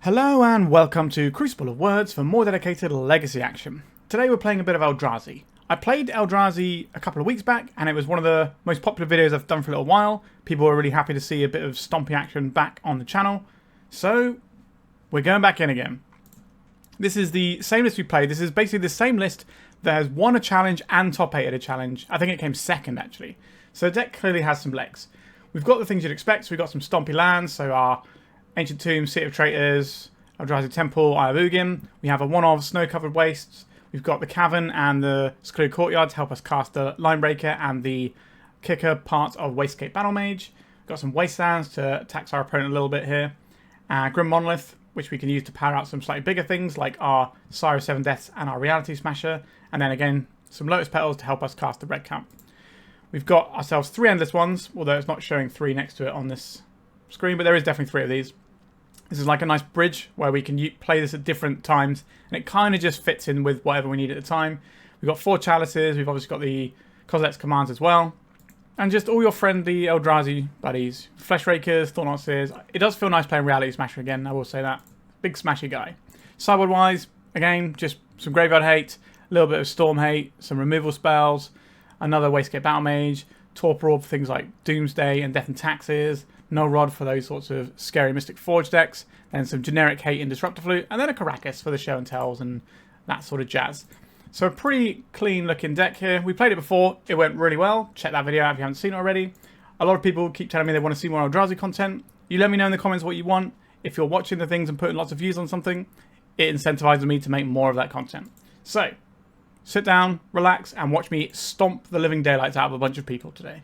Hello and welcome to Crucible of Words for more dedicated legacy action. Today we're playing a bit of Eldrazi. I played Eldrazi a couple of weeks back and it was one of the most popular videos I've done for a little while. People were really happy to see a bit of Stompy action back on the channel. So we're going back in again. This is the same list we played. This is basically the same list that has won a challenge and top 8 at a challenge. I think it came second actually. So the deck clearly has some legs. We've got the things you'd expect. So we've got some Stompy lands, so our Ancient Tomb, City of Traitors, Eldrazi Temple, Eye of Ugin. We have a one-of Snow-Covered Wastes. We've got the Cavern and the Secluded Courtyard to help us cast the Linebreaker and the kicker parts of Wastescape Battlemage. We've got some Wastelands to tax our opponent a little bit here. Grim Monolith, which we can use to power out some slightly bigger things like our Sire 7 Deaths and our Reality Smasher. And then again, some Lotus Petals to help us cast the red camp. We've got ourselves 3 Endless Ones, although it's not showing 3 next to it on this screen, but there is definitely 3 of these. This is like a nice bridge where we can play this at different times, and it kind of just fits in with whatever we need at the time. We've got 4 Chalices, we've obviously got the Kozilek commands as well, and just all your friendly Eldrazi buddies. Fleshrakers, Thought-Knot Seers. It does feel nice playing Reality Smasher again, I will say that. Big smashy guy. Sideboard-wise, again, just some Graveyard hate, a little bit of Storm hate, some removal spells, another Wastescape Battlemage, Torpor Orb for things like Doomsday and Death and Taxes, Null Rod for those sorts of scary Mystic Forge decks, then some generic hate in Disruptor Flute, and then a Karakas for the show and tells and that sort of jazz. So a pretty clean looking deck here. We played it before, it went really well. Check that video out if you haven't seen it already. A lot of people keep telling me they want to see more Eldrazi content. You let me know in the comments what you want. If you're watching the things and putting lots of views on something, it incentivizes me to make more of that content. So, sit down, relax, and watch me stomp the living daylights out of a bunch of people today.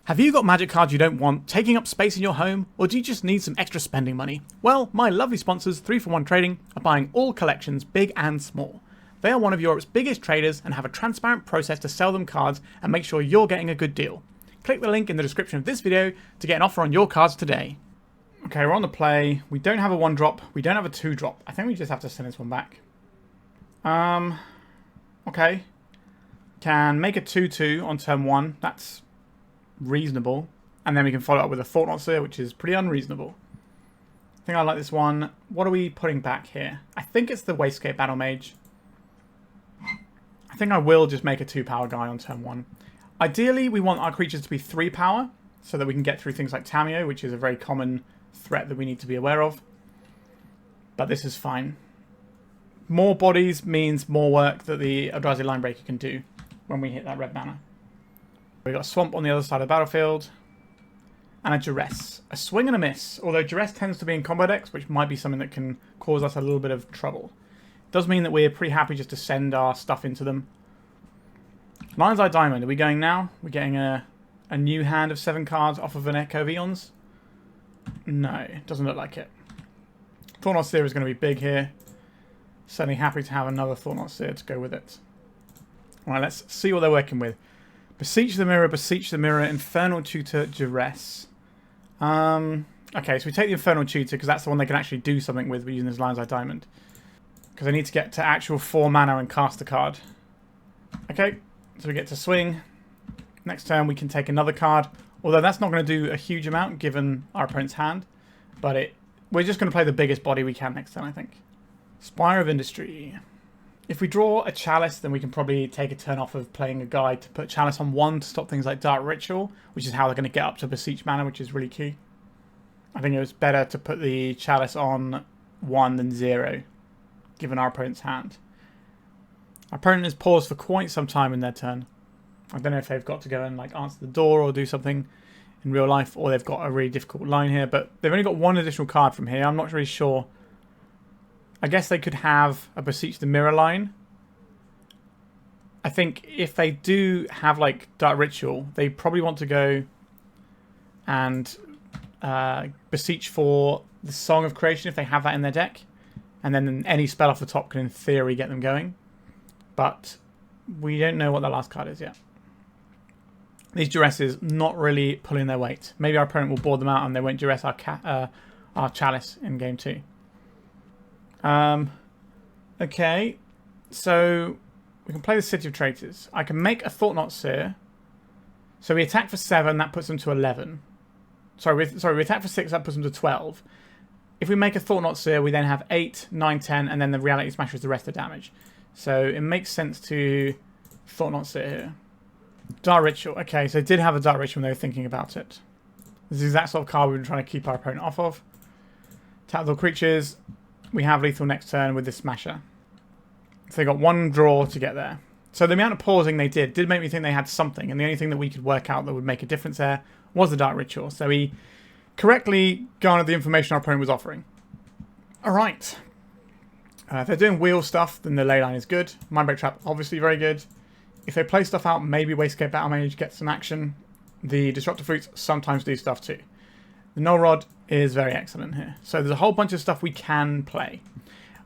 Have you got magic cards you don't want taking up space in your home, or do you just need some extra spending money? Well, my lovely sponsors, 3for1 Trading, are buying all collections, big and small. They are one of Europe's biggest traders and have a transparent process to sell them cards and make sure you're getting a good deal. Click the link in the description of this video to get an offer on your cards today. Okay, we're on the play. We don't have a 1-drop. We don't have a 2-drop. I think we just have to send this one back. Okay. Can make a 2-2 on turn 1. That's reasonable, and then we can follow up with a Thought-Knot Seer, which is pretty unreasonable. I think I like this one. What are we putting back here? I think it's the Wastescape Battlemage. I think I will just make a 2-power guy on turn 1. Ideally, we want our creatures to be 3 power, so that we can get through things like Tamiyo, which is a very common threat that we need to be aware of. But this is fine. More bodies means more work that the Eldrazi Linebreaker can do when we hit that red mana. We've got a Swamp on the other side of the battlefield. And a Duress. A swing and a miss. Although Duress tends to be in combo decks, which might be something that can cause us a little bit of trouble. It does mean that we're pretty happy just to send our stuff into them. Lion's Eye Diamond. Are we going now? We're getting a new hand of 7 cards off of an Echo of Eons? No, doesn't look like it. Thought-Knot Seer is going to be big here. Certainly happy to have another Thought-Knot Seer to go with it. Alright, let's see what they're working with. Beseech the Mirror, Infernal Tutor, Duress. Okay, so we take the Infernal Tutor because that's the one they can actually do something with using this Lion's Eye Diamond. Because I need to get to actual 4 mana and cast a card. Okay, so we get to swing. Next turn we can take another card. Although that's not going to do a huge amount given our opponent's hand. But we're just going to play the biggest body we can next turn, I think. Spire of Industry. If we draw a Chalice, then we can probably take a turn off of playing a guy to put Chalice on 1 to stop things like Dark Ritual, which is how they're going to get up to Beseech mana, which is really key. I think it was better to put the Chalice on 1 than 0, given our opponent's hand. Our opponent has paused for quite some time in their turn. I don't know if they've got to go and like answer the door or do something in real life, or they've got a really difficult line here, but they've only got 1 additional card from here. I'm not really sure. I guess they could have a Beseech the Mirror line. I think if they do have like Dark Ritual, they probably want to go and Beseech for the Song of Creation if they have that in their deck. And then any spell off the top can in theory get them going. But we don't know what the last card is yet. These Duresses not really pulling their weight. Maybe our opponent will board them out and they won't Duress our Chalice in game 2. Okay, so we can play the City of Traitors. I can make a Thought-Knot Seer. So we attack for 7, that puts them to 11. Sorry, we attack for 6, that puts them to 12. If we make a Thought-Knot Seer, we then have 8, 9, 10, and then the Reality Smasher is the rest of the damage. So it makes sense to Thought-Knot Seer here. Dark Ritual. Okay, so it did have a Dark Ritual when they were thinking about it. This is the exact sort of card we've been trying to keep our opponent off of. Tap the creatures. We have lethal next turn with this Smasher. So they got one draw to get there. So the amount of pausing they did make me think they had something, and the only thing that we could work out that would make a difference there was the Dark Ritual. So we correctly garnered the information our opponent was offering. Alright. If they're doing wheel stuff, then the Leyline is good. Mindbreak Trap, obviously very good. If they play stuff out, maybe Wastescape Battlemage gets some action. The Disruptor Flutes sometimes do stuff too. The Null Rod is very excellent here. So there's a whole bunch of stuff we can play.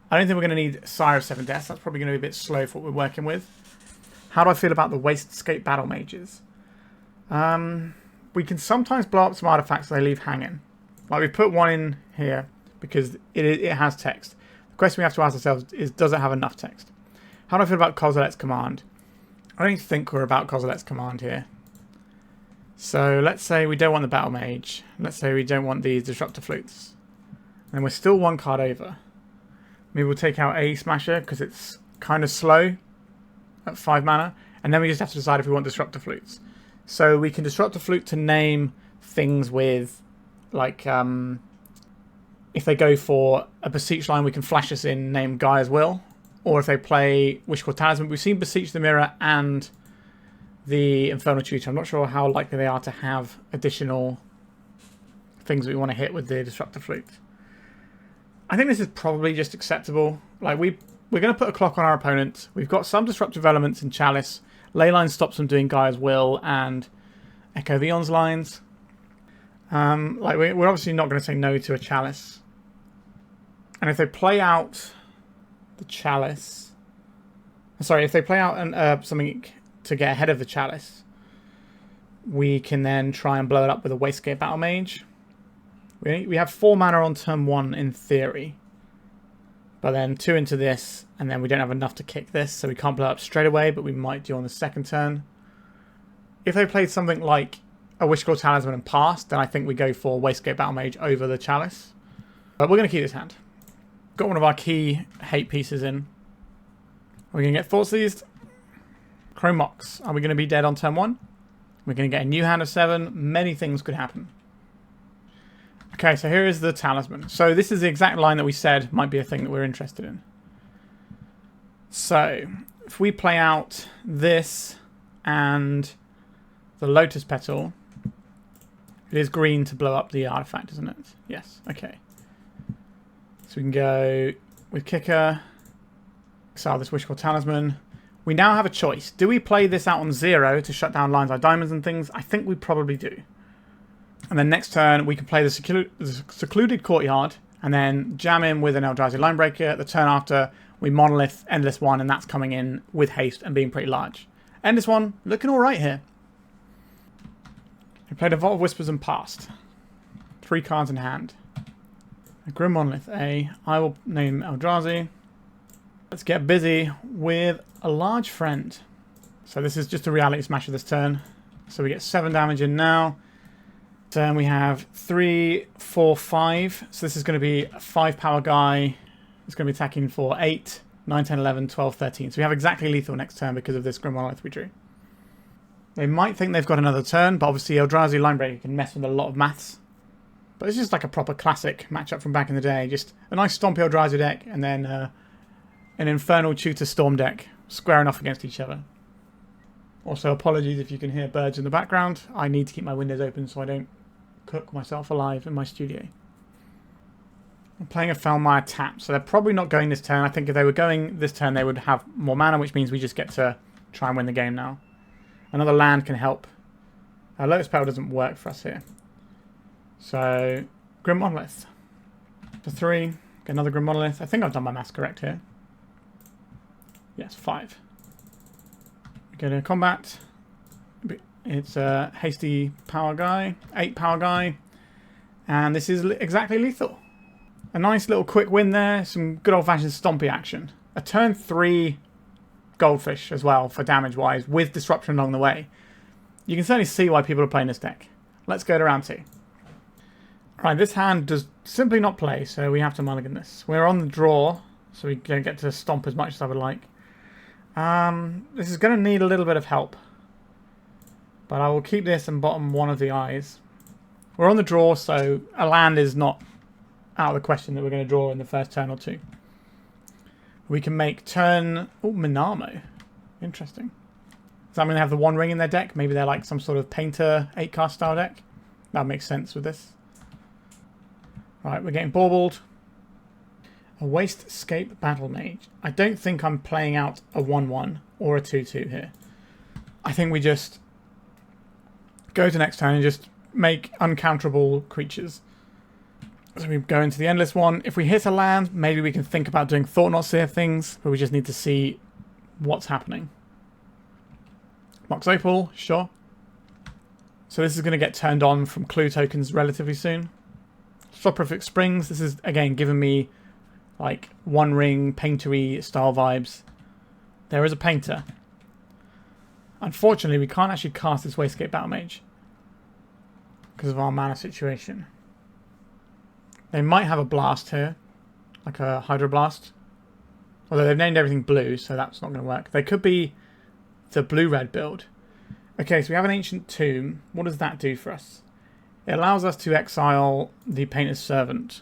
I don't think we're going to need Sire of 7 Deaths. That's probably going to be a bit slow for what we're working with. How do I feel about the Wastescape Battlemages? We can sometimes blow up some artifacts that they leave hanging. Like we put one in here because it has text. The question we have to ask ourselves is, does it have enough text? How do I feel about Kozilek's command? I don't think we're about Kozilek's command here. So let's say we don't want the Battle Mage. Let's say we don't want these Disruptor Flutes. And we're still one card over. Maybe we'll take out a Smasher because it's kind of slow at 5 mana. And then we just have to decide if we want Disruptor Flutes. So we can Disruptor Flute to name things with, like, if they go for a Beseech line, we can flash this in, name Gaia's Will. Or if they play Wishful Talisman, we've seen Beseech the Mirror and the Infernal Tutor. I'm not sure how likely they are to have additional things we want to hit with the Disruptor Flute. I think this is probably just acceptable. Like we're going to put a clock on our opponent. We've got some disruptive elements in Chalice. Leyline stops them doing Gaia's Will and Echo of Eon's lines. Like we're obviously not going to say no to a Chalice. And if they play out the Chalice, sorry, if they play out something to get ahead of the Chalice, we can then try and blow it up with a Wastescape Battlemage. We have 4 mana on turn 1 in theory. But then 2 into this, and then we don't have enough to kick this, so we can't blow it up straight away, but we might do on the second turn. If they played something like a Wishful Talisman and passed, then I think we go for Wastescape Battlemage over the Chalice. But we're going to keep this hand. Got one of our key hate pieces in. We're going to get Thoughtseized. Chrome Mox. Are we going to be dead on turn 1? We're going to get a new hand of 7. Many things could happen. Okay, so here is the Talisman. So this is the exact line that we said might be a thing that we're interested in. So if we play out this and the Lotus Petal, it is green to blow up the artifact, isn't it? Yes, okay. So we can go with Kicker, exile this Wishful Talisman. We now have a choice. Do we play this out on 0 to shut down lines like diamonds and things? I think we probably do. And then next turn, we can play the Secluded Courtyard and then jam in with an Eldrazi Linebreaker. The turn after, we Monolith Endless One, and that's coming in with haste and being pretty large. Endless One, looking all right here. We played a Vault of Whispers and passed. 3 cards in hand. A Grim Monolith, I will name Eldrazi. Let's get busy with a large friend. So this is just a Reality Smasher this turn. So we get 7 damage in now. Then we have 3, 4, 5. So this is going to be a 5 power guy. It's going to be attacking for 8, 9, 10, 11, 12, 13. So we have exactly lethal next turn because of this Grim Monolith we drew. They might think they've got another turn, but obviously Eldrazi Linebreaker can mess with a lot of maths. But it's just like a proper classic matchup from back in the day. Just a nice Stompy Eldrazi deck and then an Infernal Tutor Storm deck squaring off against each other. Also, apologies if you can hear birds in the background. I need to keep my windows open so I don't cook myself alive in my studio. I'm playing a Felmire Tap, so they're probably not going this turn. I think if they were going this turn, they would have more mana, which means we just get to try and win the game now. Another land can help. Lotus Petal doesn't work for us here. So, Grim Monolith. For 3, get another Grim Monolith. I think I've done my maths correct here. Yes, 5. Go to combat. It's a hasty power guy, 8 power guy, and this is exactly lethal. A nice little quick win there, some good old-fashioned stompy action. A turn 3 goldfish as well for damage-wise, with disruption along the way. You can certainly see why people are playing this deck. Let's go to round 2. Right, this hand does simply not play, so we have to mulligan this. We're on the draw, so we don't get to stomp as much as I would like. This is going to need a little bit of help. But I will keep this and bottom one of the eyes. We're on the draw, so a land is not out of the question that we're going to draw in the first turn or two. We can make turn... Oh, Minamo. Interesting. Does that mean they have the One Ring in their deck? Maybe they're like some sort of Painter 8-cast style deck? That makes sense with this. Right, we're getting baubled. A Wastescape Battlemage. I don't think I'm playing out a 1-1 or a 2-2 here. I think we just go to next turn and just make uncounterable creatures. So we go into the Endless one. If we hit a land, maybe we can think about doing Thought-Knot Seer things, but we just need to see what's happening. Mox Opal, sure. So this is going to get turned on from clue tokens relatively soon. Soporific Springs, this is, again, giving me like One Ring, paintery style vibes. There is a painter. Unfortunately, we can't actually cast this Wastescape Battlemage because of our mana situation. They might have a blast here, like a Hydroblast. Although they've named everything blue, so that's not going to work. They could be the blue-red build. Okay, so we have an Ancient Tomb. What does that do for us? It allows us to exile the Painter's Servant.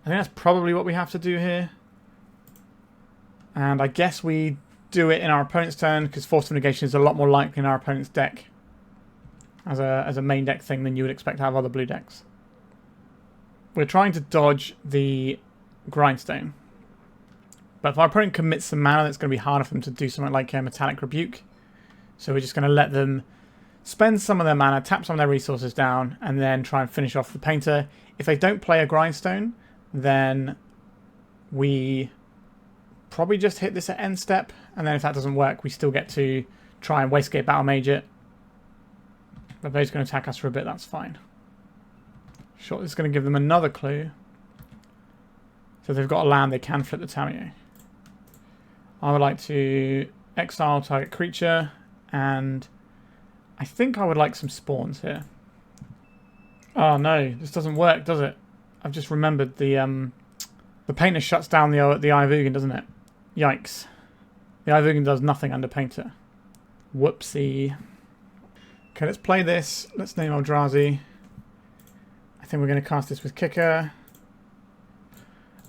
I think that's probably what we have to do here. And I guess we do it in our opponent's turn, because Force of Negation is a lot more likely in our opponent's deck as a main deck thing than you would expect to have other blue decks. We're trying to dodge the Grindstone. But if our opponent commits some mana, it's going to be harder for them to do something like a Metallic Rebuke. So we're just going to let them spend some of their mana, tap some of their resources down, and then try and finish off the Painter. If they don't play a Grindstone, then we probably just hit this at end step. And then if that doesn't work, we still get to try and Wastescape Battlemage it. But they're just going to attack us for a bit, that's fine. Sure, this is going to give them another clue. So if they've got a land, they can flip the Tameo. I would like to exile target creature, and I think I would like some spawns here. Oh no, this doesn't work, does it? I've just remembered the Painter shuts down the Eye of Ugin, doesn't it? Yikes. The Eye of Ugin does nothing under Painter. Whoopsie. Okay, let's play this. Let's name Eldrazi. I think we're going to cast this with Kicker.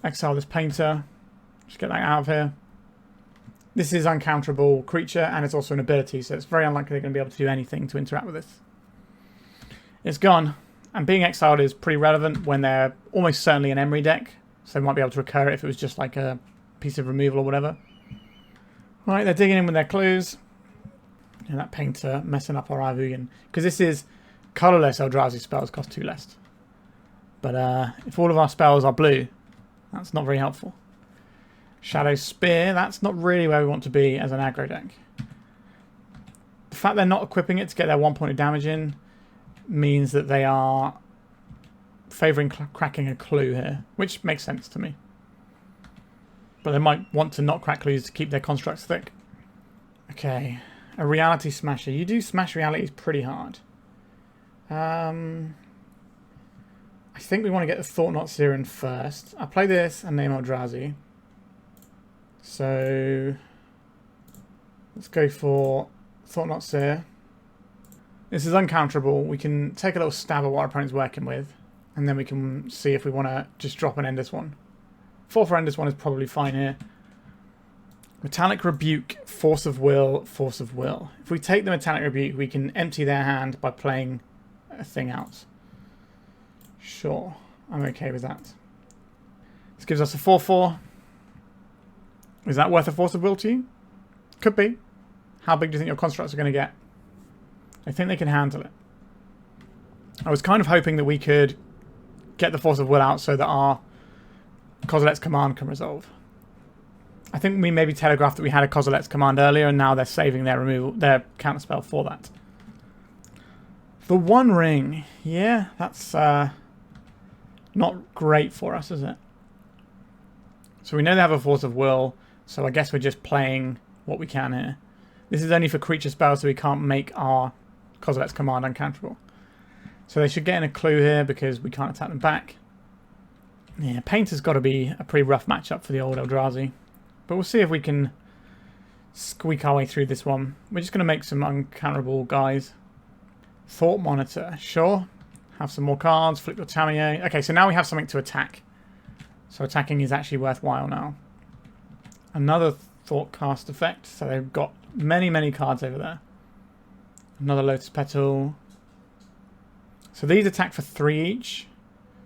Exile this Painter. Just get that out of here. This is uncounterable creature, and it's also an ability, so it's very unlikely they're going to be able to do anything to interact with this. It's gone. And being exiled is pretty relevant when they're almost certainly an Emery deck, so they might be able to recur it if it was just like a piece of removal or whatever. Right, they're digging in with their clues. And that Painter messing up our Eye of Ugin. Because this is colourless Eldrazi spells cost 2 less. But if all of our spells are blue, that's not very helpful. Shadow Spear, that's not really where we want to be as an aggro deck. The fact they're not equipping it to get their 1 point of damage in means that they are favouring cracking a clue here, which makes sense to me. But they might want to not crack clues to keep their constructs thick. Okay, a Reality Smasher. You do smash realities pretty hard. I think we want to get the Thought-Knot Seer in first. I'll play this and name Eldrazi. So let's go for Thought-Knot Seer. This is uncounterable. We can take a little stab at what our opponent's working with, and then we can see if we want to just drop an Endless one. 4 for Endless one is probably fine here. Metallic Rebuke, Force of Will, Force of Will. If we take the Metallic Rebuke, we can empty their hand by playing a thing out. Sure, I'm okay with that. This gives us a 4/4. Is that worth a Force of Will to you? Could be. How big do you think your constructs are going to get? I think they can handle it. I was kind of hoping that we could get the Force of Will out so that our Kozilek's command can resolve. I think we maybe telegraphed that we had a Kozilek's command earlier, and now they're saving their counterspell for that. The One Ring. Yeah, that's not great for us, is it? So we know they have a Force of Will, so I guess we're just playing what we can here. This is only for creature spells, so we can't make our Kozilek's command uncounterable. So they should get in a clue here because we can't attack them back. Yeah, Painter's got to be a pretty rough matchup for the old Eldrazi. But we'll see if we can squeak our way through this one. We're just going to make some uncounterable guys. Thought Monitor, sure. Have some more cards, flip your Tamiyo. Okay, so now we have something to attack. So attacking is actually worthwhile now. Another Thought Cast effect. So they've got many, many cards over there. Another Lotus Petal. So these attack for 3 each.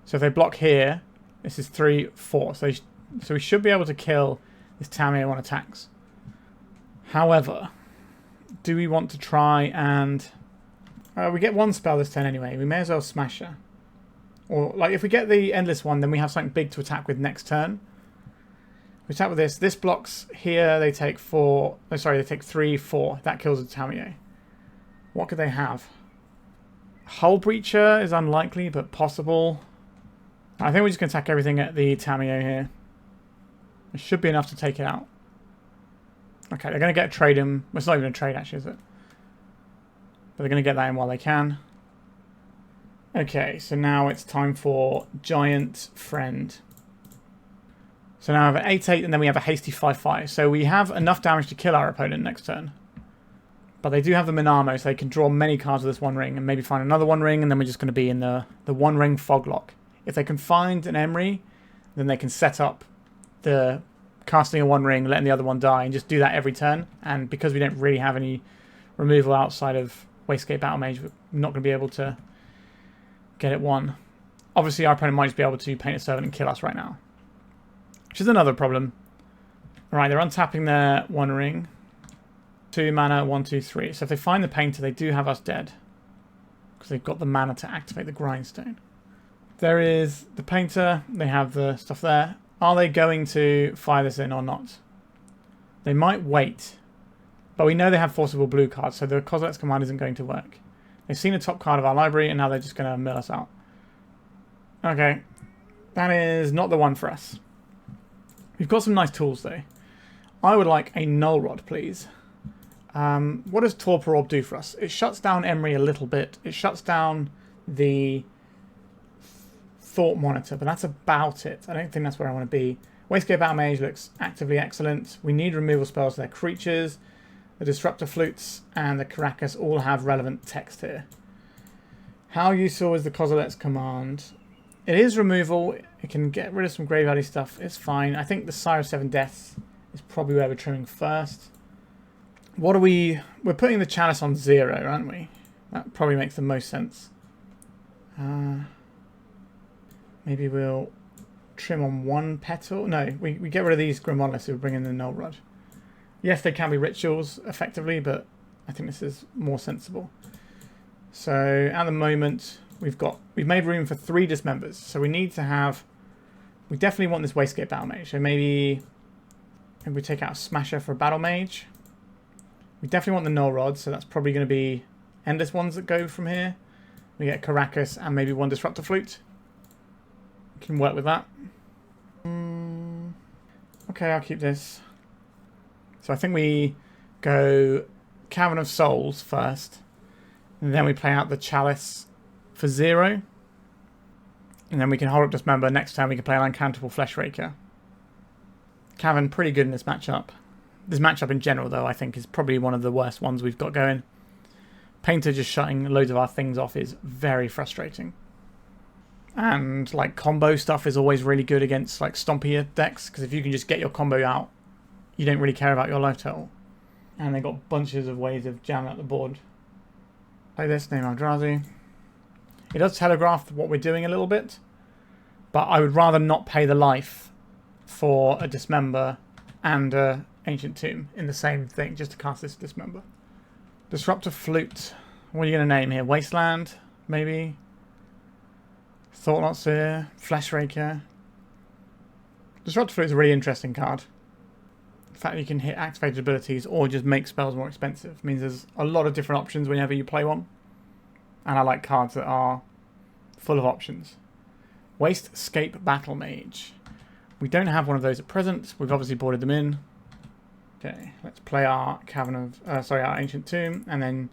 So if they block here, this is 3, 4. So we should be able to kill this Tamiyo on attacks. However, do we want to try and... we get one spell this turn anyway. We may as well smash her. Or, like, if we get the Endless one, then we have something big to attack with next turn. We attack with this. This blocks here. They take 4... Oh, sorry, they take 3, 4. That kills the Tamiyo. What could they have? Hull Breacher is unlikely, but possible. I think we're just going to attack everything at the Tamiyo here. It should be enough to take it out. Okay, they're going to get a trade in. Well, it's not even a trade, actually, is it? But they're going to get that in while they can. Okay, so now it's time for Giant Friend. So now we have an 8-8, and then we have a hasty 5-5. So we have enough damage to kill our opponent next turn. But they do have the Minamo, so they can draw many cards with this One Ring, and maybe find another One Ring, and then we're just going to be in the One Ring Foglock. If they can find an Emery, then they can set up the casting a One Ring, letting the other one die, and just do that every turn. And because we don't really have any removal outside of Wastescape Battlemage, we're not going to be able to get it won. Obviously, our opponent might just be able to Paint a Servant and kill us right now, which is another problem. Alright, they're untapping their One Ring. 2 mana, 1, 2, 3. So if they find the Painter, they do have us dead, because they've got the mana to activate the Grindstone. There is the Painter. They have the stuff there. Are they going to fire this in or not? They might wait. But we know they have Forcible Blue cards, so the Kozilek's Command isn't going to work. They've seen a top card of our library, and now they're just going to mill us out. Okay. That is not the one for us. We've got some nice tools, though. I would like a Null Rod, please. What does Torpor Orb do for us? It shuts down Emery a little bit. It shuts down the Thought Monitor, but that's about it. I don't think that's where I want to be. Wastescape Battlemage looks actively excellent. We need removal spells for their creatures. The Disruptor Flutes and the Karakas all have relevant text here. How useful is the Kozilek's Command? It is removal. It can get rid of some graveyardy stuff. It's fine. I think the Sire of 7 Deaths is probably where we're trimming first. What are we... We're putting the Chalice on 0, aren't we? That probably makes the most sense. Maybe we'll trim on 1 petal. No, we get rid of these Grim Monoliths, so we bring in the Null Rod. Yes, they can be rituals, effectively, but I think this is more sensible. So, at the moment, we've made room for 3 Dismembers. So we need to have... We definitely want this Wastescape Battlemage. So maybe we take out a Smasher for a Battlemage. We definitely want the Null Rod, so that's probably going to be Endless ones that go from here. We get Karakas and maybe 1 Disruptor Flute. We can work with that. Okay, I'll keep this. So I think we go Cavern of Souls first. And then we play out the Chalice for 0. And then we can hold up Dismember. Next time we can play an Uncounterable Fleshraker. Cavern, pretty good in this matchup. This matchup in general, though, I think is probably one of the worst ones we've got going. Painter just shutting loads of our things off is very frustrating. And, like, combo stuff is always really good against, like, Stompier decks. Because if you can just get your combo out, you don't really care about your life total. And they've got bunches of ways of jamming up the board. Play this, name Eldrazi. It does telegraph what we're doing a little bit. But I would rather not pay the life for a Dismember and a Ancient Tomb in the same thing, just to cast this Dismember. Disruptor Flute. What are you going to name here? Wasteland, maybe? Thought-Knot Seer, Fleshraker. Disruptor Flute is a really interesting card. The fact that you can hit activated abilities or just make spells more expensive means there's a lot of different options whenever you play one. And I like cards that are full of options. Wastescape Battlemage. We don't have one of those at present. We've obviously boarded them in. Okay, let's play our our Ancient Tomb, and then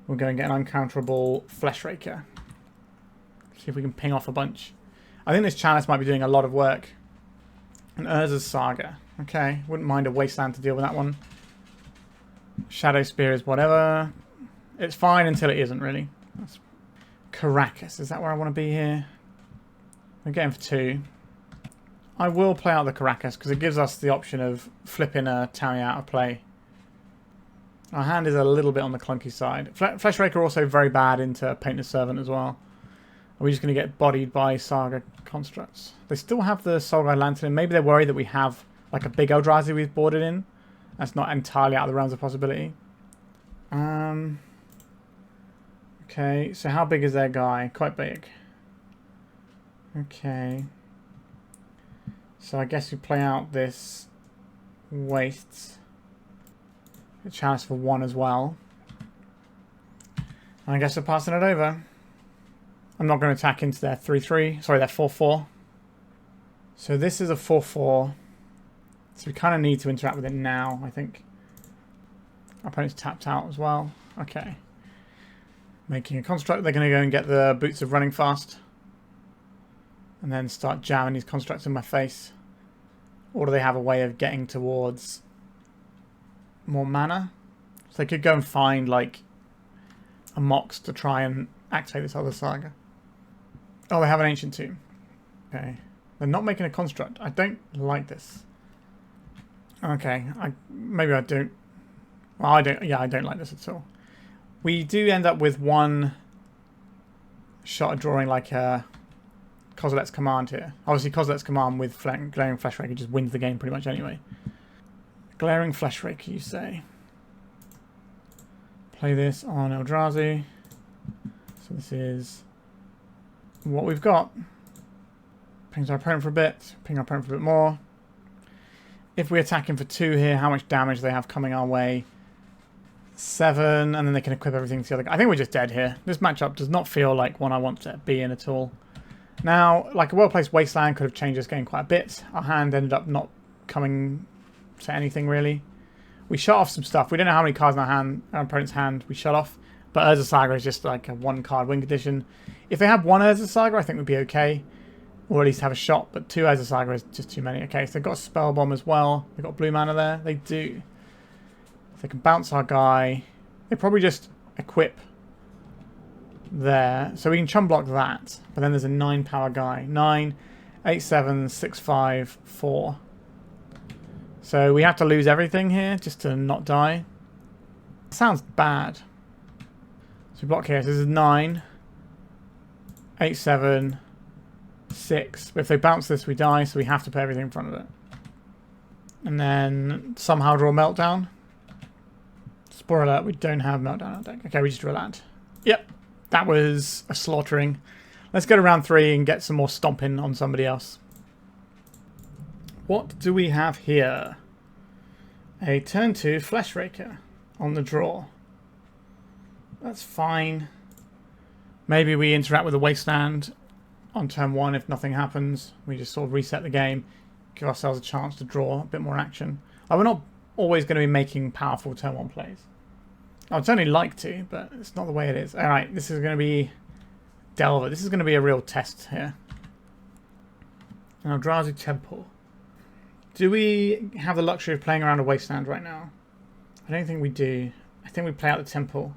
we'll go and get an Uncounterable Fleshraker. See if we can ping off a bunch. I think this Chalice might be doing a lot of work. An Urza's Saga. Okay, wouldn't mind a Wasteland to deal with that one. Shadow Spear is whatever. It's fine until it isn't, really. That's Karakas. Is that where I want to be here? I'm getting for 2. I will play out the Karakas because it gives us the option of flipping a Tally out of play. Our hand is a little bit on the clunky side. Fleshraker also very bad into Painter's Servant as well. Are we just going to get bodied by Saga constructs? They still have the Soulguide Lantern. Maybe they're worried that we have like a big Eldrazi we've boarded in. That's not entirely out of the realms of possibility. Okay, so how big is their guy? Quite big. Okay. So I guess we play out this Wastes. A Chalice for 1 as well. And I guess we're passing it over. I'm not going to attack into their 3-3. Sorry, their 4-4. So this is a 4-4. So we kind of need to interact with it now, I think. Our opponent's tapped out as well. Okay. Making a construct. They're going to go and get the Boots of Running Fast. And then start jamming these constructs in my face. Or do they have a way of getting towards more mana? So they could go and find, like, a Mox to try and activate this other Saga. Oh, they have an Ancient Tomb. Okay. They're not making a construct. I don't like this. Okay. Maybe I don't. Well, I don't. Yeah, I don't like this at all. We do end up with one shot at drawing like a Kozilek's Command here. Obviously, Kozilek's Command with Glaring Fleshraker just wins the game pretty much anyway. Glaring Fleshraker, you say. Play this on Eldrazi. So this is what we've got. Pings our opponent for a bit. Ping our opponent for a bit more. If we attack him for 2 here, how much damage they have coming our way? 7, and then they can equip everything to the other guy. I think we're just dead here. This matchup does not feel like one I want to be in at all. Now, like a well-placed Wasteland could have changed this game quite a bit. Our hand ended up not coming to anything, really. We shut off some stuff. We don't know how many cards in our opponent's hand we shut off. But Urza Saga is just like a 1-card win condition. If they had 1 Urza Saga, I think we'd be okay. Or at least have a shot. But 2 Urza Saga is just too many. Okay, so they've got a Spell Bomb as well. They've got blue mana there. They do. If they can bounce our guy, they probably just equip there. So we can chum block that. But then there's a 9-power guy. 9, 8, 7, 6, 5, 4. So we have to lose everything here just to not die. Sounds bad. So we block here. So this is 9, 8, 7, 6. But if they bounce this, we die. So we have to put everything in front of it. And then somehow draw Meltdown. Spoiler alert, we don't have Meltdown on our deck. Okay, we just drew land. Yep, that was a slaughtering. Let's go to round 3 and get some more stomping on somebody else. What do we have here? A turn 2 Fleshraker on the draw. That's fine. Maybe we interact with a Wasteland on turn 1 if nothing happens. We just sort of reset the game, give ourselves a chance to draw a bit more action. We're not always going to be making powerful turn 1 plays. I'd certainly like to, but it's not the way it is. Alright, this is going to be Delver. This is going to be a real test here. Eldrazi Temple. Do we have the luxury of playing around a Wasteland right now? I don't think we do. I think we play out the Temple.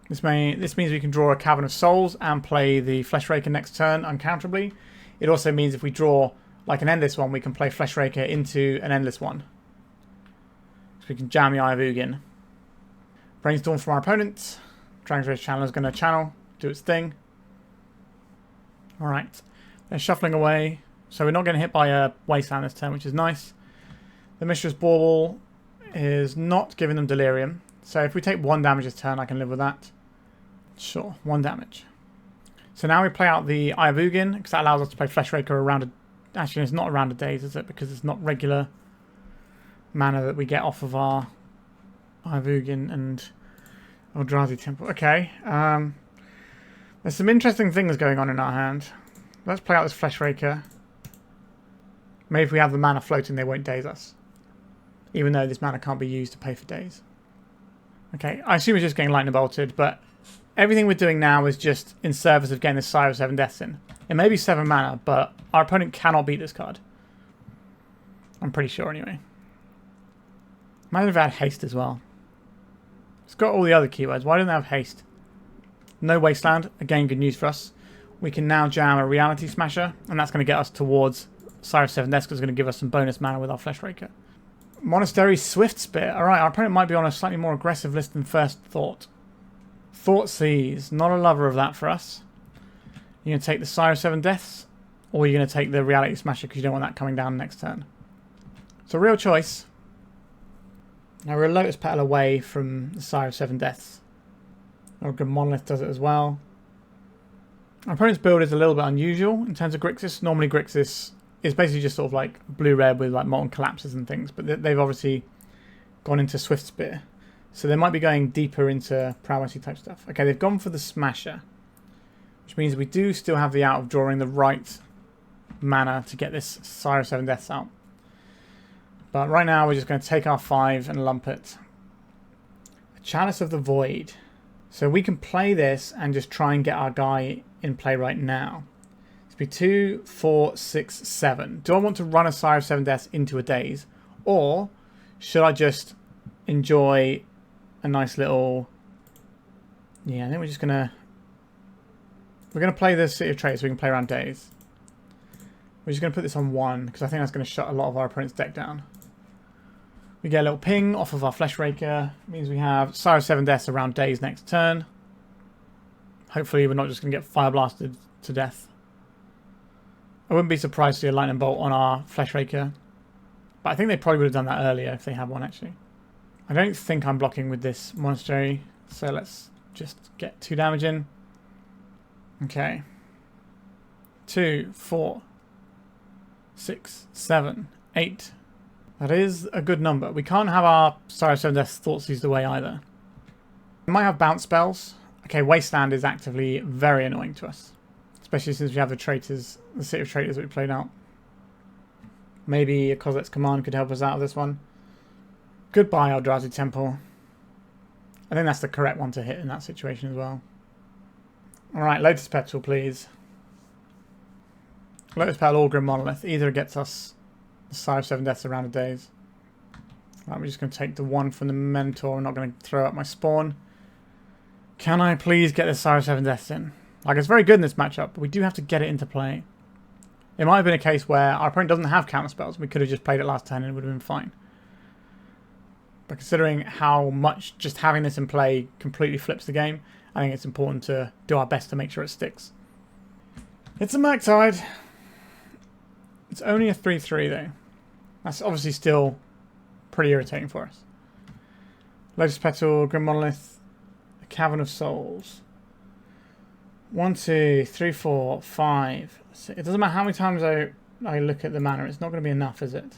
This means we can draw a Cavern of Souls and play the Fleshraker next turn uncounterably. It also means if we draw like an Endless one, we can play Fleshraker into an Endless one. So we can jam the Eye of Ugin. Brainstorm from our opponent. Dragon's Rage Channel is going to channel, do its thing. Alright. They're shuffling away. So we're not getting hit by a Wasteland this turn, which is nice. The Mistress Bauble is not giving them Delirium. So if we take 1 damage this turn, I can live with that. Sure, 1 damage. So now we play out the Eye of Ugin, because that allows us to play Fleshraker around a... Actually, it's not around a days, is it? Because it's not regular mana that we get off of our Eye of Ugin and Eldrazi Temple. Okay. There's some interesting things going on in our hand. Let's play out this Fleshraker. Maybe if we have the mana floating, they won't daze us. Even though this mana can't be used to pay for days. Okay, I assume it's just getting lightning bolted, but everything we're doing now is just in service of getting the Sire of 7 Deaths in. It may be 7 mana, but our opponent cannot beat this card. I'm pretty sure anyway. Imagine if it had haste as well. It's got all the other keywords. Why didn't it have haste? No Wasteland. Again, good news for us. We can now jam a Reality Smasher, and that's going to get us towards Sire of 7 Deaths because it's going to give us some bonus mana with our Fleshraker. Monastery Swift Spear. Alright, our opponent might be on a slightly more aggressive list than first thought. Thoughtseize. Not a lover of that for us. You're going to take the Sire of 7 Deaths, or you're going to take the Reality Smasher because you don't want that coming down next turn. It's a real choice. Now we're a Lotus Petal away from the Sire of 7 Deaths. Or Grim Monolith does it as well. Our opponent's build is a little bit unusual in terms of Grixis. Normally Grixis is basically just sort of like blue-red with like Molten Collapses and things, but they've obviously gone into Swift Spear. So they might be going deeper into Prowessy type stuff. Okay, they've gone for the Smasher, which means we do still have the out of drawing the right mana to get this Sire of 7 Deaths out. But right now we're just going to take our 5 and lump it. A Chalice of the Void. So we can play this and just try and get our guy in play right now. It's be 2, 4, 6, 7. Do I want to run a Sire of 7 Deaths into a Daze? Or should I just enjoy a nice little... Yeah, I think we're just going to... We're going to play the City of Traitors so we can play around Daze. We're just going to put this on 1 because I think that's going to shut a lot of our opponent's deck down. We get a little ping off of our Fleshraker. Means we have Sire of 7 Deaths around Daze next turn. Hopefully we're not just going to get fire blasted to death. I wouldn't be surprised to see a lightning bolt on our Fleshraker. But I think they probably would have done that earlier if they had one actually. I don't think I'm blocking with this monastery. So let's just get 2 damage in. Okay. 2, 4, 6, 7, 8. That is a good number. We can't have our Sire of 7 Deaths Thoughtseized away either. We might have bounce spells. Okay, Wasteland is actively very annoying to us. Especially since we have the Traitors, the City of Traitors that we played out. Maybe a Kozilek's Command could help us out of this one. Goodbye, Eldrazi Temple. I think that's the correct one to hit in that situation as well. Alright, Lotus Petal, please. Lotus Petal or Grim Monolith. Either gets us the Sire of 7 Deaths around a Daze. Right, we're just going to take the 1 from the Mentor. I'm not going to throw up my spawn. Can I please get the Sire of 7 Deaths in? Like, it's very good in this matchup, but we do have to get it into play. It might have been a case where our opponent doesn't have counter spells. We could have just played it last turn and it would have been fine. But considering how much just having this in play completely flips the game, I think it's important to do our best to make sure it sticks. It's a Murktide. It's only a 3-3 though. That's obviously still pretty irritating for us. Lotus Petal, Grim Monolith, a Cavern of Souls. 1, 2, 3, 4, 5. 6. It doesn't matter how many times I look at the mana. It's not going to be enough, is it?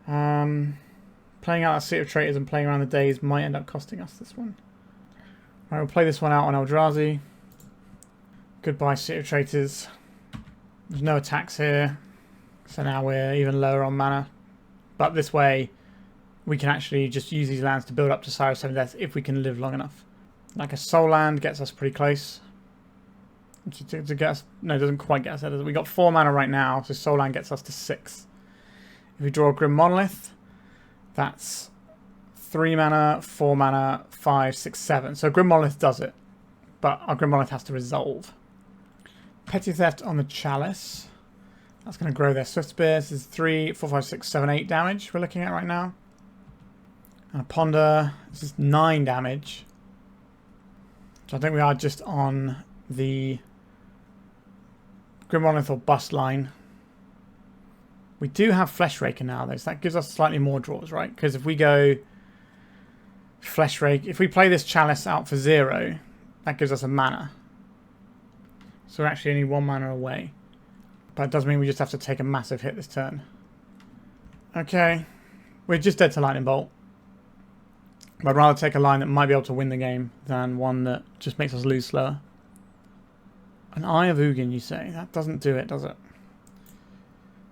Playing out a City of Traitors and playing around the Daze might end up costing us this one. Right, we'll play this one out on Eldrazi. Goodbye, City of Traitors. There's no attacks here. So now we're even lower on mana. But this way, we can actually just use these lands to build up to Sire of 7 Deaths if we can live long enough. Like a Soul Land gets us pretty close. To get us, no, it doesn't quite get us there. We got 4 mana right now, so Soul Land gets us to 6. If we draw a Grim Monolith, that's 3 mana, 4 mana, 5, 6, 7. So Grim Monolith does it, but our Grim Monolith has to resolve. Petty Theft on the Chalice. That's going to grow their Swift Spear. This is 3, 4, 5, 6, 7, 8 damage we're looking at right now. And a Ponder. This is 9 damage. So I think we are just on the Grim Monolith or Bust line. We do have Fleshraker now though, so that gives us slightly more draws, right? Because if we go Fleshraker, if we play this Chalice out for 0, that gives us a mana. So we're actually only 1 mana away. But it does mean we just have to take a massive hit this turn. Okay. We're just dead to Lightning Bolt. But I'd rather take a line that might be able to win the game than one that just makes us lose slower. An Eye of Ugin, you say? That doesn't do it, does it?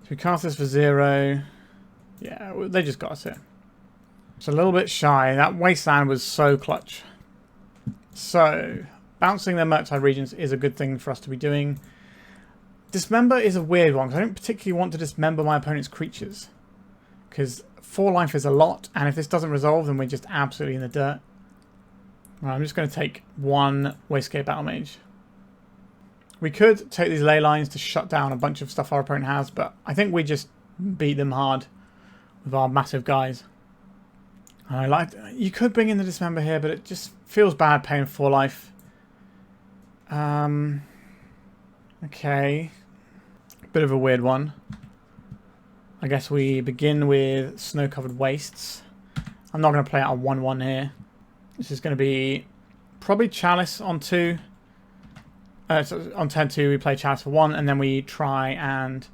So we cast this for 0. Yeah, they just got us here. It's a little bit shy. That Wasteland was so clutch. So, bouncing their Murktide Regents is a good thing for us to be doing. Dismember is a weird one, because I don't particularly want to dismember my opponent's creatures. Because 4 life is a lot, and if this doesn't resolve, then we're just absolutely in the dirt. Right, I'm just going to take 1 Wastescape Battlemage. We could take these ley lines to shut down a bunch of stuff our opponent has, but I think we just beat them hard with our massive guys. You could bring in the Dismember here, but it just feels bad paying 4 life. Okay. Bit of a weird one. I guess we begin with Snow-Covered Wastes. I'm not going to play out a 1-1 here. This is going to be probably Chalice on 2. So on turn 2 we play Chalice for 1, and then we try and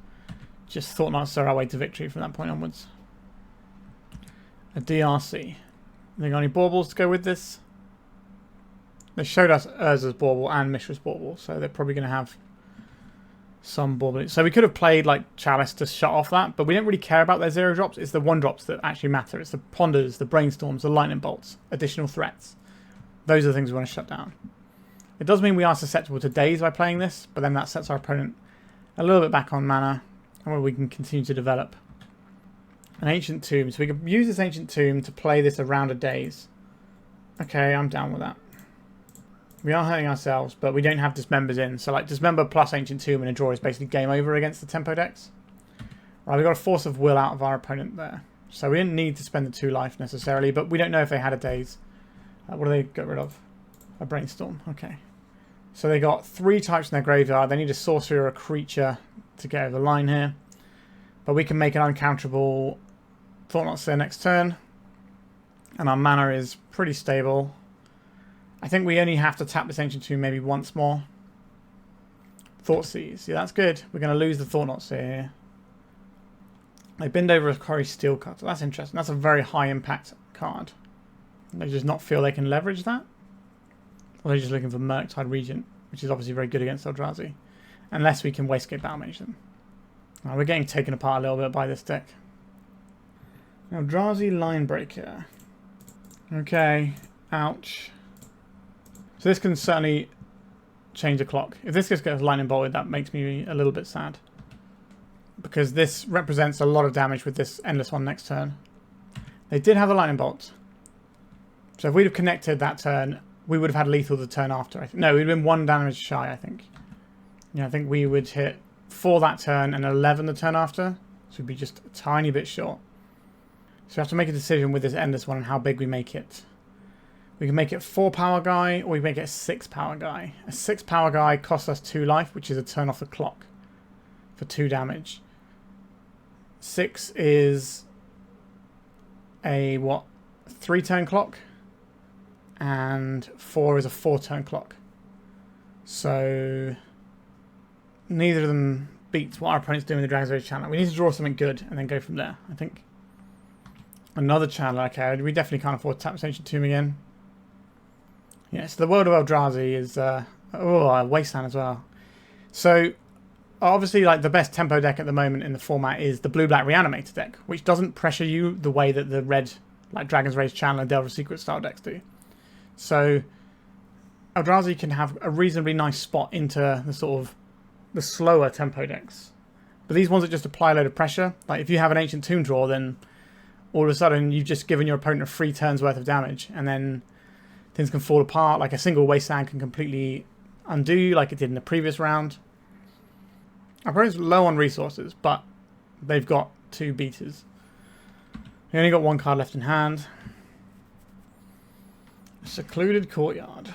just Thought-Knot Seer our way to victory from that point onwards. A DRC. They got any baubles to go with this? They showed us Urza's bauble and Mishra's bauble, so they're probably going to have some bauble. So we could have played like Chalice to shut off that, but we don't really care about their 0 drops. It's the 1 drops that actually matter. It's the Ponders, the Brainstorms, the Lightning Bolts, additional threats. Those are the things we want to shut down. It does mean we are susceptible to daze by playing this, but then that sets our opponent a little bit back on mana, and we can continue to develop. An Ancient Tomb. So we can use this Ancient Tomb to play this around a daze. Okay, I'm down with that. We are hurting ourselves, but we don't have Dismembers in. So like Dismember plus Ancient Tomb and a draw is basically game over against the tempo decks. Right, we got a Force of Will out of our opponent there. So we didn't need to spend the 2 life necessarily, but we don't know if they had a daze. What do they get rid of? A Brainstorm. Okay. So they got 3 types in their graveyard. They need a sorcery or a creature to get over the line here. But we can make an uncounterable Thought-Knot Seer next turn. And our mana is pretty stable. I think we only have to tap this Ancient Tomb maybe once more. Thoughtseize. Yeah, that's good. We're going to lose the Thought-Knot Seer here. They bind over a Quarry Steel Cutter. That's interesting. That's a very high impact card. They just not feel they can leverage that? Or they're just looking for Murktide Regent, which is obviously very good against Eldrazi. Unless we can Wastescape Battlemage them. We're getting taken apart a little bit by this deck. Eldrazi Linebreaker. Okay. Ouch. So this can certainly change the clock. If this just gets lightning bolted, that makes me a little bit sad. Because this represents a lot of damage with this Endless one next turn. They did have the lightning bolt. So if we'd have connected that turn, we would have had lethal the turn after. I think. No, we'd been 1 damage shy, I think. Yeah, I think we would hit 4 that turn and 11 the turn after. So we'd be just a tiny bit short. So we have to make a decision with this Endless one on how big we make it. We can make it 4 power guy, or we can make it a 6 power guy. A 6 power guy costs us 2 life, which is a turn off the clock for 2 damage. 6 is a, 3 turn clock? And 4 is a 4 turn clock. So neither of them beats what our opponent's doing with the Dragon's Rage channel. We need to draw something good and then go from there, I think. Another channel, okay. We definitely can't afford to tap Ancient Tomb again. Yes, the World of Eldrazi is Wasteland as well. So obviously, like the best tempo deck at the moment in the format is the Blue-Black Reanimator deck, which doesn't pressure you the way that the red, like Dragon's Rage Channel and Delver Secret style decks do. So Eldrazi can have a reasonably nice spot into the sort of the slower tempo decks. But these ones that just apply a load of pressure, like if you have an Ancient Tomb draw, then all of a sudden you've just given your opponent a 3 turns worth of damage, and then things can fall apart. Like a single Wasteland can completely undo, like it did in the previous round. Our opponent's low on resources, but they've got 2 beaters. We only got 1 card left in hand. Secluded Courtyard.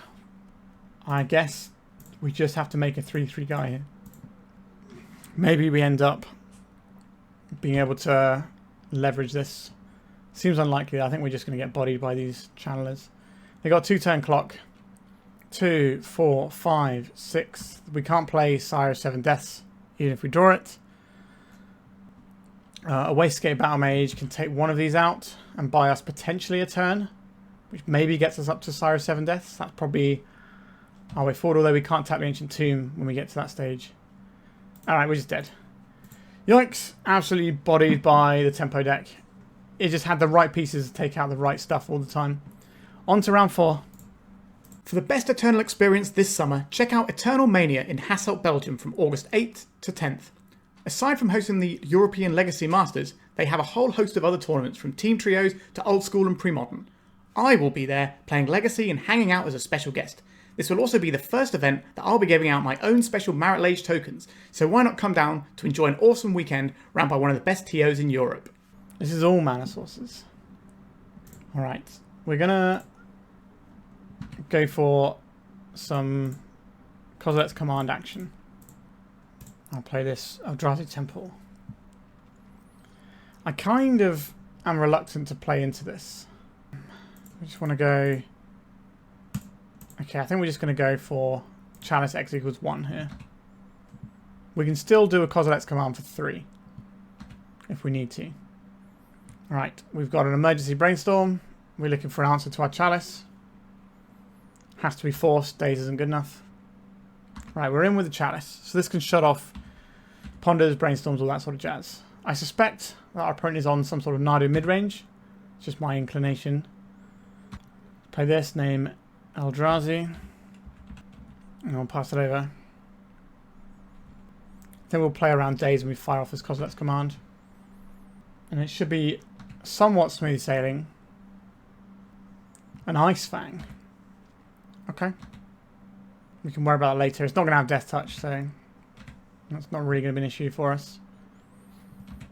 I guess we just have to make a 3/3 guy here. Maybe we end up being able to leverage this. Seems unlikely. I think we're just going to get bodied by these channelers. They got 2 turn clock. 2, 4, 5, 6. We can't play Sire 7 Deaths, even if we draw it. A Wastescape Battlemage can take one of these out and buy us potentially a turn, which maybe gets us up to Sire 7 Deaths. That's probably our way forward, although we can't tap the Ancient Tomb when we get to that stage. Alright, we're just dead. Yikes. Absolutely bodied by the tempo deck. It just had the right pieces to take out the right stuff all the time. On to round 4. For the best Eternal experience this summer, check out Eternal Mania in Hasselt, Belgium from August 8th to 10th. Aside from hosting the European Legacy Masters, they have a whole host of other tournaments from Team Trios to Old School and Pre-Modern. I will be there playing Legacy and hanging out as a special guest. This will also be the first event that I'll be giving out my own special Marit Lage tokens, so why not come down to enjoy an awesome weekend ran by one of the best TOs in Europe. This is all mana sources. Alright, we're gonna go for some Kozilek's command action. I'll play this Eldrazi Temple. I kind of am reluctant to play into this. I just want to go... Okay, I think we're just going to go for Chalice X equals 1 here. We can still do a Kozilek's command for 3 if we need to. Right, we've got an emergency brainstorm. We're looking for an answer to our Chalice. Has to be forced. Days isn't good enough. Right, we're in with the Chalice. So this can shut off Ponders, Brainstorms, all that sort of jazz. I suspect that our opponent is on some sort of Nadu mid-range. It's just my inclination. Play this, name Eldrazi. And I'll pass it over. Then we'll play around Days and we fire off this Kozilek's command. And it should be somewhat smooth sailing. An Ice Fang. Okay. We can worry about it later. It's not going to have Death Touch, so that's not really going to be an issue for us.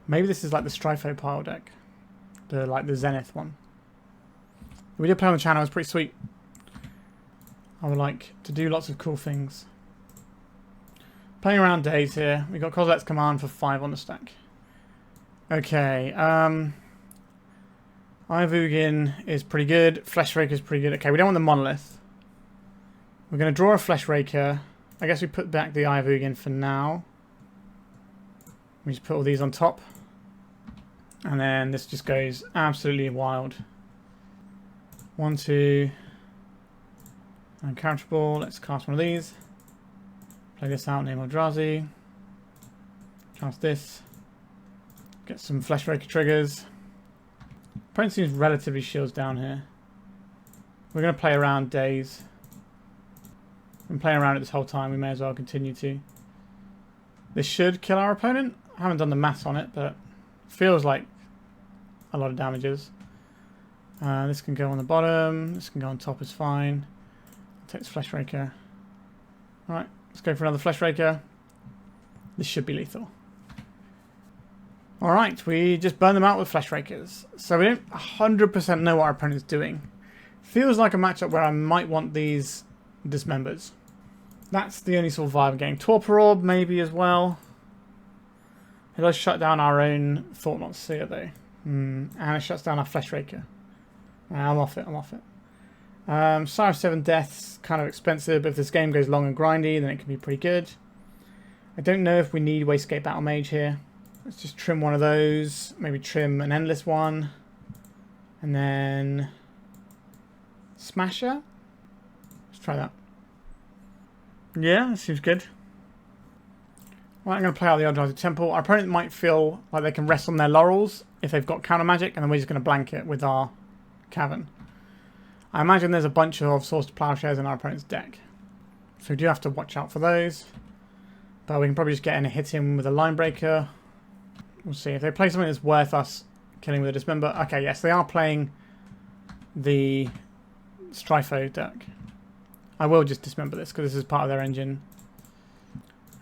Maybe this is like the Strifo pile deck. The Zenith one. We did play on the channel. It was pretty sweet. I would like to do lots of cool things. Playing around Days here. We got Kozilek's command for 5 on the stack. Okay. Eye of Ugin is pretty good. Fleshraker is pretty good. Okay, we don't want the Monolith. We're going to draw a Fleshraker. I guess we put back the Eye of Ugin for now. We just put all these on top. And then this just goes absolutely wild. 1, 2. Uncounterable. Let's cast one of these. Play this out, name Eldrazi. Cast this. Get some Fleshraker triggers. Opponent seems relatively shields down here. We're going to play around Days. Been playing around it this whole time. We may as well continue to. This should kill our opponent. I haven't done the maths on it, but feels like a lot of damages. This can go on the bottom. This can go on top. Is fine. I'll take this Fleshraker. All right, let's go for another Fleshraker. This should be lethal. All right, we just burn them out with Fleshrakers. So we don't 100% know what our opponent's doing. Feels like a matchup where I might want these Dismembers. That's the only sort of vibe I'm getting. Torpor Orb maybe as well. It does shut down our own Thought-Knot Seer though. And it shuts down our Fleshraker. I'm off it, I'm off it. Sire 7 deaths, kind of expensive, but if this game goes long and grindy then it can be pretty good. I don't know if we need Wastescape Battlemage here. Let's just trim one of those. Maybe trim an endless one. And then Smasher. Let's try that. Yeah, that seems good. Right, I'm going to play out the Eldrazi Temple. Our opponent might feel like they can rest on their laurels if they've got counter magic, and then we're just going to blank it with our Cavern. I imagine there's a bunch of Source to Plowshares in our opponent's deck. So we do have to watch out for those. But we can probably just get in and hit him with a Linebreaker. We'll see. If they play something that's worth us killing with a Dismember. Okay, yes, they are playing the Strifo deck. I will just Dismember this because this is part of their engine.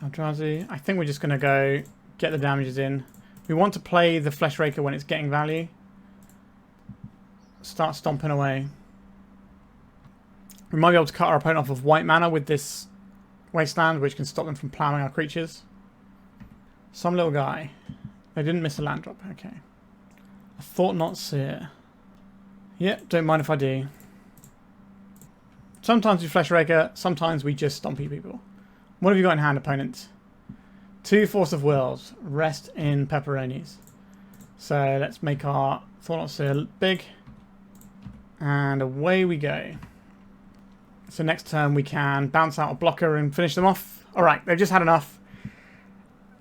Eldrazi. I think we're just going to go get the damages in. We want to play the Fleshraker when it's getting value. Start stomping away. We might be able to cut our opponent off of white mana with this Wasteland, which can stop them from ploughing our creatures. Some little guy. They didn't miss a land drop. Okay. A Thought-Knot Seer. Yep, don't mind if I do. Sometimes we Fleshraker, sometimes we just stompy people. What have you got in hand, opponent? 2 Force of Wills. Rest in pepperonis. So let's make our Thought-Knot Seer big. And away we go. So next turn we can bounce out a blocker and finish them off. Alright, they've just had enough.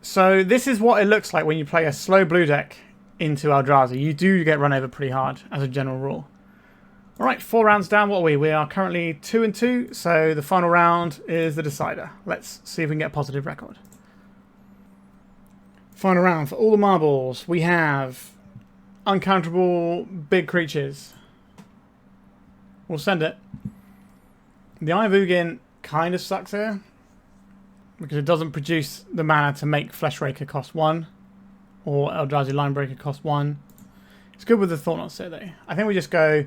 So this is what it looks like when you play a slow blue deck into Eldrazi. You do get run over pretty hard as a general rule. All right, 4 rounds down. What are we? We are currently 2-2, so the final round is the decider. Let's see if we can get a positive record. Final round for all the marbles. We have uncounterable big creatures. We'll send it. The Eye of Ugin kind of sucks here because it doesn't produce the mana to make Fleshraker cost 1 or Eldrazi Linebreaker cost 1. It's good with the Thought-Knot Seer though. I think we just go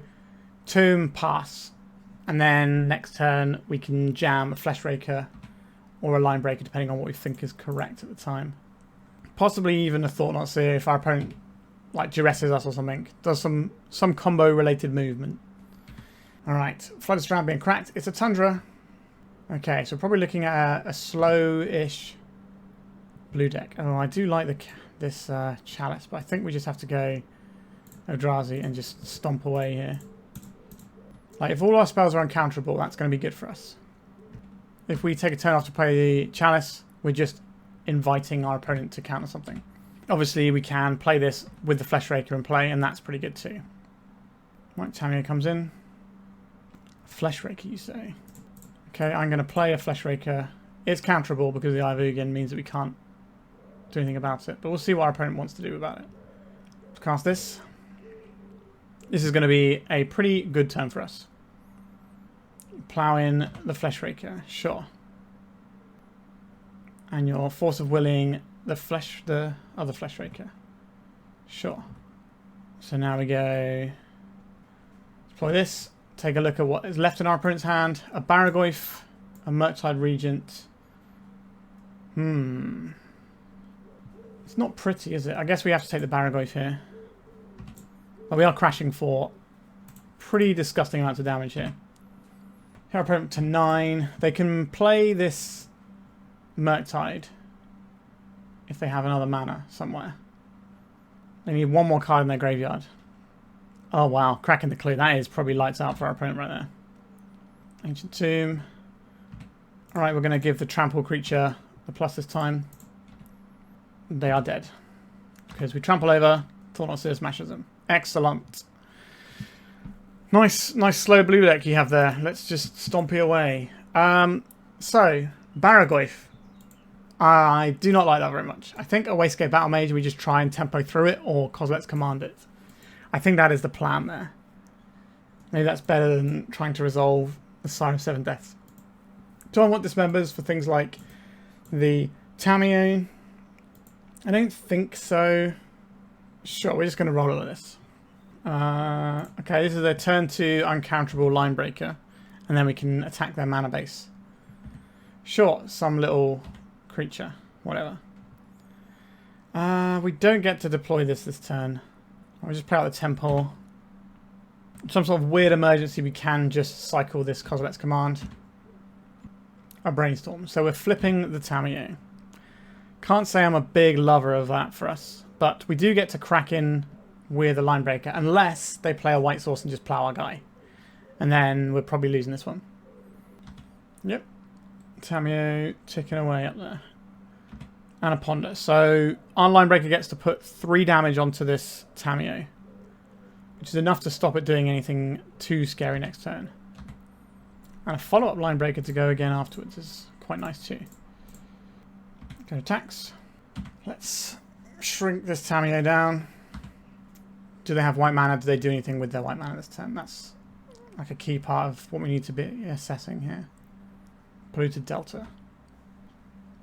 Tomb, pass, and then next turn we can jam a Fleshraker or a Linebreaker depending on what we think is correct at the time. Possibly even a Thought-Knot Seer if our opponent like duresses us or something. Does some combo related movement. Alright, Flooded Strand being cracked. It's a Tundra. Okay, so we're probably looking at a slow-ish blue deck. Oh, I do like this Chalice, but I think we just have to go Eldrazi and just stomp away here. Like, if all our spells are uncounterable, that's going to be good for us. If we take a turn off to play the Chalice, we're just inviting our opponent to counter something. Obviously, we can play this with the Fleshraker in play, and that's pretty good too. Right, Tamiyo comes in. Fleshraker, you say? Okay, I'm going to play a Fleshraker. It's counterable because the Eye of Ugin means that we can't do anything about it, but we'll see what our opponent wants to do about it. Let's cast this. This is going to be a pretty good turn for us. Plow in the Fleshraker, sure. And your Force of Willing the other Fleshraker, sure. So now we go deploy this. Take a look at what is left in our opponent's hand. A Barragoyf, a Murktide Regent. It's not pretty, is it? I guess we have to take the Barragoyf here. But we are crashing for pretty disgusting amounts of damage here. Our opponent to 9. They can play this Murktide if they have another mana somewhere. They need one more card in their graveyard. Oh wow, cracking the clue. That is probably lights out for our opponent right there. Ancient Tomb. Alright, we're going to give the trample creature the plus this time. They are dead. Because we trample over, Thought-Knot Seer smashes them. Excellent. Nice slow blue deck you have there. Let's just stompy away. So, Barragoyf. I do not like that very much. I think a Wastescape Battlemage, we just try and tempo through it, or Kozilek's command it. I think that is the plan there. Maybe that's better than trying to resolve the Sire of 7 Deaths. Do I want Dismembers for things like the Tamiyo? I don't think so. Sure, we're just going to roll all of this. Okay, this is their turn 2 uncounterable Linebreaker, and then we can attack their mana base. Sure, some little creature, whatever. We don't get to deploy this turn. I'll just play out the Temple. Some sort of weird emergency, we can just cycle this Kozilek's command. A Brainstorm. So we're flipping the Tamiyo. Can't say I'm a big lover of that for us, but we do get to crack in with a Linebreaker, unless they play a white source and just plow our guy. And then we're probably losing this one. Yep. Tamiyo ticking away up there. And a Ponder. So our Linebreaker gets to put 3 damage onto this Tamiyo, which is enough to stop it doing anything too scary next turn. And a follow-up Linebreaker to go again afterwards is quite nice too. Go attacks. Let's shrink this Tamiyo down. Do they have white mana? Do they do anything with their white mana this turn? That's like a key part of what we need to be assessing here. Polluted Delta.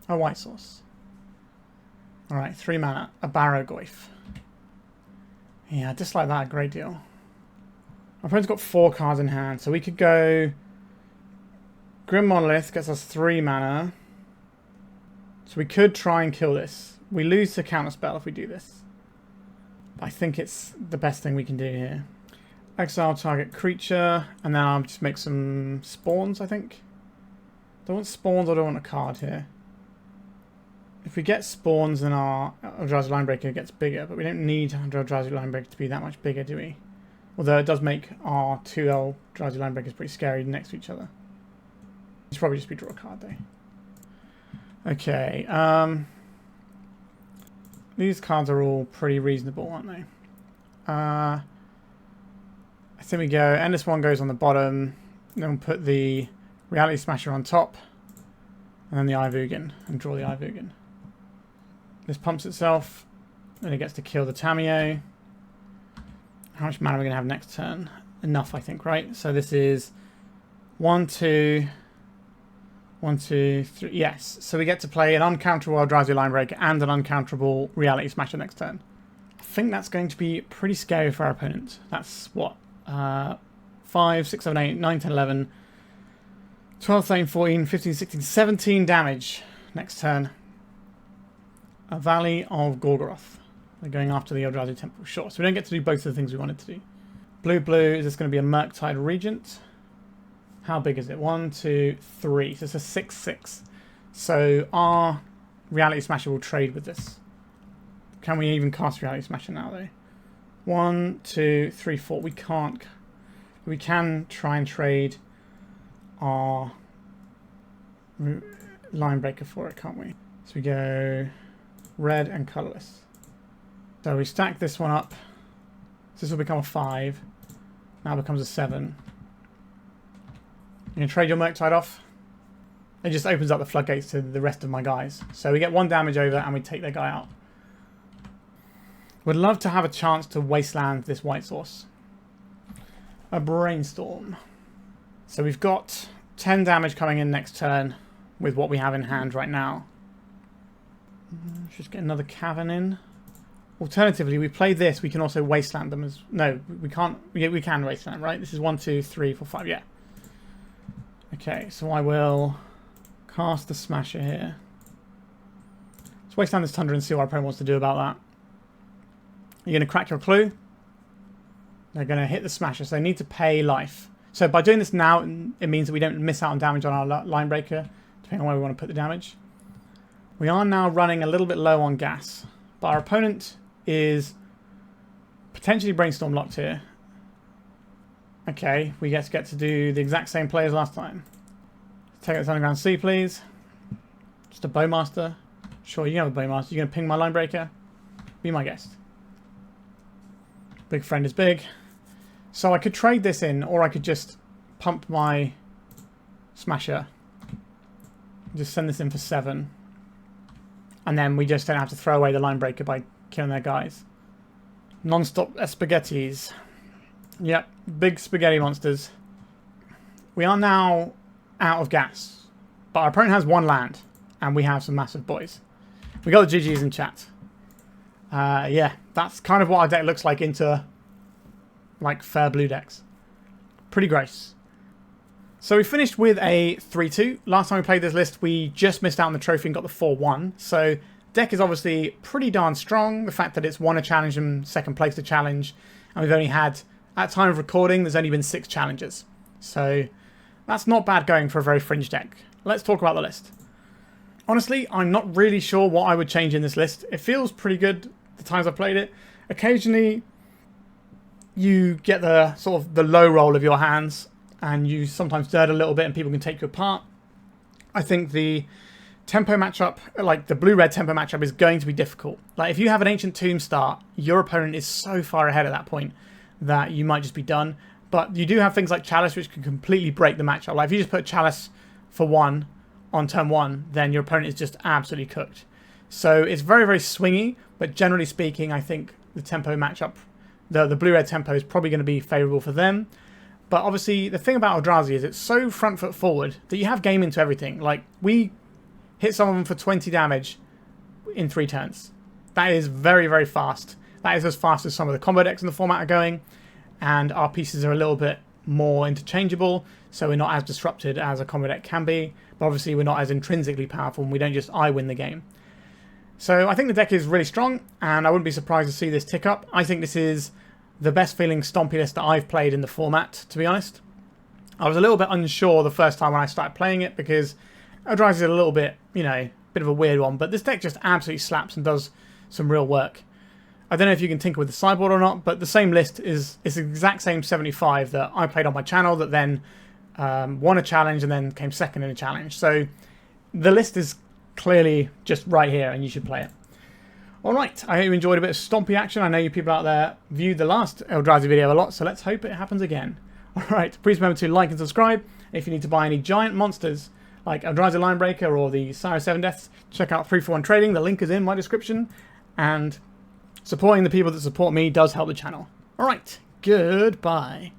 A white source. Alright, 3 mana. A Barragoyf. Yeah, I dislike that a great deal. Our opponent's got 4 cards in hand, so we could go Grim Monolith, gets us 3 mana. So we could try and kill this. We lose the counterspell if we do this. But I think it's the best thing we can do here. Exile target creature, and then I'll just make some spawns, I think. Do I want spawns or do I want a card here? If we get spawns, then our Eldrazi Linebreaker gets bigger, but we don't need Eldrazi Linebreaker to be that much bigger, do we? Although it does make our 2 Eldrazi Linebreakers pretty scary next to each other. It's probably just be draw a card, though. Okay, these cards are all pretty reasonable, aren't they? I think we go, Endless One goes on the bottom, then we'll put the Reality Smasher on top, and then the Eye of Ugin, and draw the Eye of Ugin. This pumps itself, then it gets to kill the Tamiyo. How much mana are we going to have next turn? Enough, I think, right? So this is 1, 2, 1, 2, 3. Yes. So we get to play an uncounterable Eldrazi Linebreaker and an uncounterable Reality Smasher next turn. I think that's going to be pretty scary for our opponent. That's what? 5, 6, 7, 8, 9, 10, 11, 12, 13, 14, 15, 16, 17 damage next turn. A Valley of Gorgoroth. They're going after the Eldrazi Temple. Sure. So we don't get to do both of the things we wanted to do. Blue, is this going to be a Murktide Regent? How big is it? 1, 2, 3. So it's a 6/6. So our Reality Smasher will trade with this. Can we even cast Reality Smasher now, though? 1, 2, 3, 4. We can't. We can try and trade our Linebreaker for it, can't we? So we go red and colourless. So we stack this one up. So this will become a 5. Now becomes a 7. You can trade your Murktide off. It just opens up the floodgates to the rest of my guys. So we get 1 damage over and we take their guy out. Would love to have a chance to wasteland this white source. A Brainstorm. So we've got 10 damage coming in next turn with what we have in hand right now. Let's just get another Cavern in. Alternatively, we play this, we can also wasteland them as... No, we can't. We can wasteland, right? This is 1, 2, 3, 4, 5, yeah. Okay, so I will cast the Smasher here. Let's wasteland this Tundra and see what our opponent wants to do about that. You're going to crack your clue. They're going to hit the Smasher, so they need to pay life. So by doing this now, it means that we don't miss out on damage on our Linebreaker, depending on where we want to put the damage. We are now running a little bit low on gas, but our opponent is potentially Brainstorm locked here. Okay, we get to do the exact same play as last time. Take out this Underground Sea, please. Just a Bowmaster. Sure, you can have a Bowmaster. You're going to ping my Linebreaker? Be my guest. Big friend is big. So I could trade this in, or I could just pump my Smasher. Just send this in for 7. And then we just don't have to throw away the Linebreaker by killing their guys. Non-stop spaghettis. Yep, big spaghetti monsters. We are now out of gas. But our opponent has 1 land. And we have some massive boys. We got the GGs in chat. Yeah, that's kind of what our deck looks like into like fair blue decks. Pretty gross. So we finished with a 3-2. Last time we played this list, we just missed out on the trophy and got the 4-1. So deck is obviously pretty darn strong. The fact that it's won a challenge and second place a challenge. And we've only had, at time of recording, there's only been 6 challenges. So that's not bad going for a very fringe deck. Let's talk about the list. Honestly, I'm not really sure what I would change in this list. It feels pretty good the times I've played it. Occasionally, you get the sort of the low roll of your hands, and you sometimes dirt a little bit, and people can take you apart. I think the tempo matchup, like the blue-red tempo matchup, is going to be difficult. Like if you have an Ancient Tomb start, your opponent is so far ahead at that point that you might just be done. But you do have things like Chalice, which can completely break the matchup. Like if you just put Chalice for 1 on turn 1, then your opponent is just absolutely cooked. So it's very, very swingy, but generally speaking, I think the tempo matchup, the blue-red tempo is probably going to be favourable for them. But obviously, the thing about Eldrazi is it's so front foot forward that you have game into everything. Like, we hit some of them for 20 damage in 3 turns. That is very, very fast. That is as fast as some of the combo decks in the format are going. And our pieces are a little bit more interchangeable, so we're not as disrupted as a combo deck can be. But obviously, we're not as intrinsically powerful, and we don't just I-win the game. So I think the deck is really strong, and I wouldn't be surprised to see this tick up. I think this is the best feeling Stompy list that I've played in the format, to be honest. I was a little bit unsure the first time when I started playing it, because Eldrazi is a little bit, you know, bit of a weird one, but this deck just absolutely slaps and does some real work. I don't know if you can tinker with the sideboard or not, but the same list is the exact same 75 that I played on my channel that then won a challenge and then came second in a challenge. So the list is clearly just right here, and you should play it. Alright, I hope you enjoyed a bit of Stompy action. I know you people out there viewed the last Eldrazi video a lot, so let's hope it happens again. Alright, please remember to like and subscribe. If you need to buy any giant monsters like Eldrazi Linebreaker or the Sire 7 Deaths, check out 3-for-1 Trading. The link is in my description. And supporting the people that support me does help the channel. Alright, goodbye.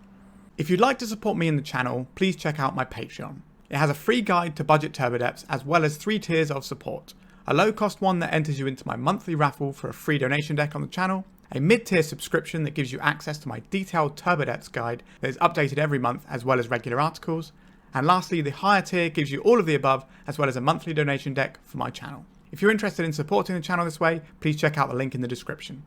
If you'd like to support me in the channel, please check out my Patreon. It has a free guide to budget turbo depths as well as 3 tiers of support. A low-cost one that enters you into my monthly raffle for a free donation deck on the channel, a mid-tier subscription that gives you access to my detailed turbo depths guide that is updated every month as well as regular articles, and lastly the higher tier gives you all of the above as well as a monthly donation deck for my channel. If you're interested in supporting the channel this way, please check out the link in the description.